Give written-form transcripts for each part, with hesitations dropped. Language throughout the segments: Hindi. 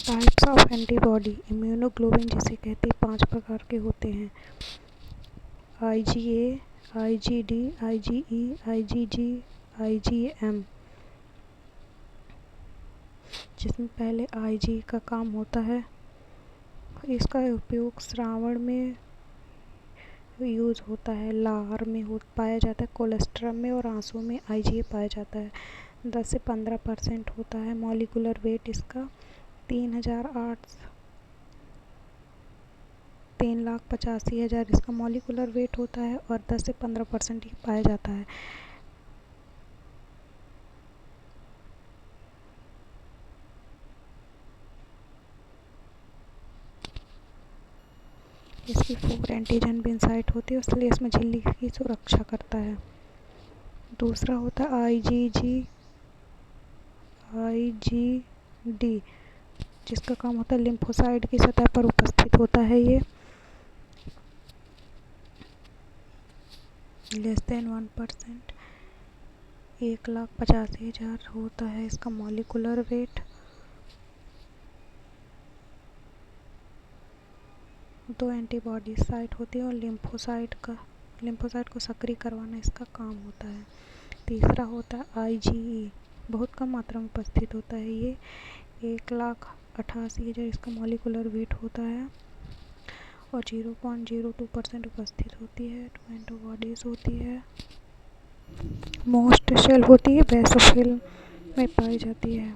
टाइप्स ऑफ एंटीबॉडी इम्यूनोग्लोबिन जिसे कहते हैं 5 प्रकार के होते हैं। IgA, IgD, IgE, IgG, IgM। जिसमें पहले IG का काम होता है। इसका उपयोग श्रावण में यूज़ होता है, लार में पाया जाता है, कोलेस्ट्रम में और आंसू में IgA पाया जाता है। 10 से 15% होता है। मॉलिक्यूलर वेट इसका 3,85,000 इसका मॉलिक्यूलर वेट होता है और 10 से 15% ही पाया जाता है। इसकी 4 एंटीजन भी इनसाइट होती है, इसलिए इसमें झिल्ली की सुरक्षा करता है। दूसरा होता है IgD, जिसका काम होता है लिम्फोसाइट की सतह पर उपस्थित होता है। ये <1%, 1,85,000 होता है इसका मॉलिक्यूलर वेट। दो एंटीबॉडी साइट होती है और लिम्फोसाइट को सक्रिय करवाना इसका काम होता है। तीसरा होता है IgE, बहुत कम मात्रा में उपस्थित होता है। ये 1,88,000 इसका मॉलिक्यूलर वेट होता है और 0.02% उपस्थित होती है। 2 एंटीबॉडीज होती है। मोस्ट सेल होती है, बेसोफिल में पाई जाती है।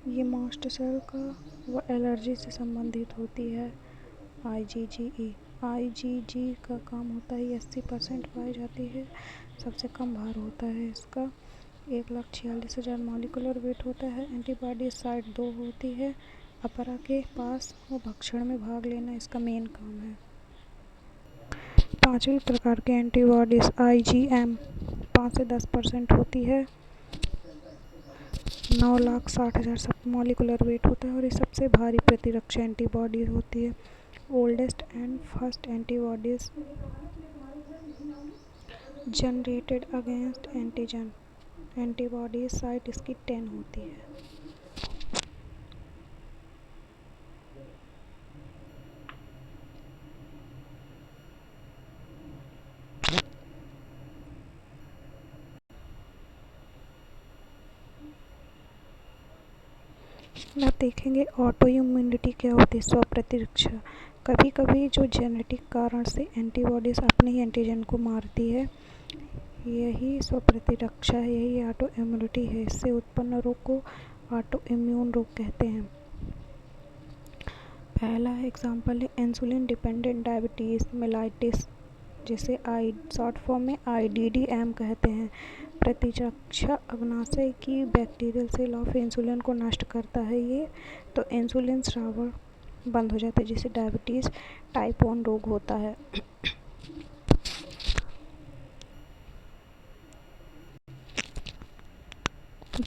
ये मास्ट सेल का वो एलर्जी से संबंधित होती है। IgG का काम होता है, 80% पाई जाती है। सबसे कम भार होता है इसका। 1,46,000 मॉलिक्यूलर वेट होता है। एंटीबॉडी साइट 2 होती है। अपरा के पास वो भक्षण में भाग लेना इसका मेन काम है। पांचवें प्रकार के एंटीबॉडीज IgM 5 से 10% होती है। 9,60,000 सब मॉलिक्यूलर वेट होता है और ये सबसे भारी प्रतिरक्षा एंटीबॉडी होती है। Oldest and first antibodies generated against antigen antibodies site इसकी 10 होती है। अब देखेंगे ऑटो इम्यूनिटी क्या होती है, स्व प्रतिरक्षा। कभी कभी जो जेनेटिक कारण से एंटीबॉडीज अपने ही एंटीजन को मारती है, यही स्व प्रतिरक्षा है, यही ऑटो इम्यूनिटी है। इससे उत्पन्न रोग को ऑटो इम्यून रोग कहते हैं। पहला एग्जाम्पल है इंसुलिन डिपेंडेंट डायबिटीज़ मेलाइटिस, जिसे शॉर्ट फॉर्म में IDDM कहते हैं। प्रतिरक्षा अग्नाशय की बैक्टीरियल सेल ऑफ इंसुलिन को नष्ट करता है ये, तो इंसुलिन स्राव बंद हो जाता है, जिसे डायबिटीज़ टाइप 1 रोग होता है।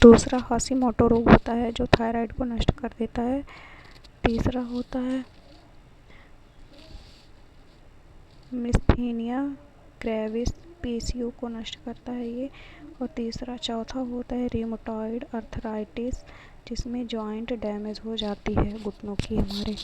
दूसरा हाशिमोटो रोग होता है, जो थायराइड को नष्ट कर देता है। तीसरा होता है मिस्थेनिया ग्रेविस, PCO को नष्ट करता है ये। और चौथा होता है रियोमेटॉइड अर्थराइटिस, जिसमें जॉइंट डैमेज हो जाती है घुटनों की हमारे।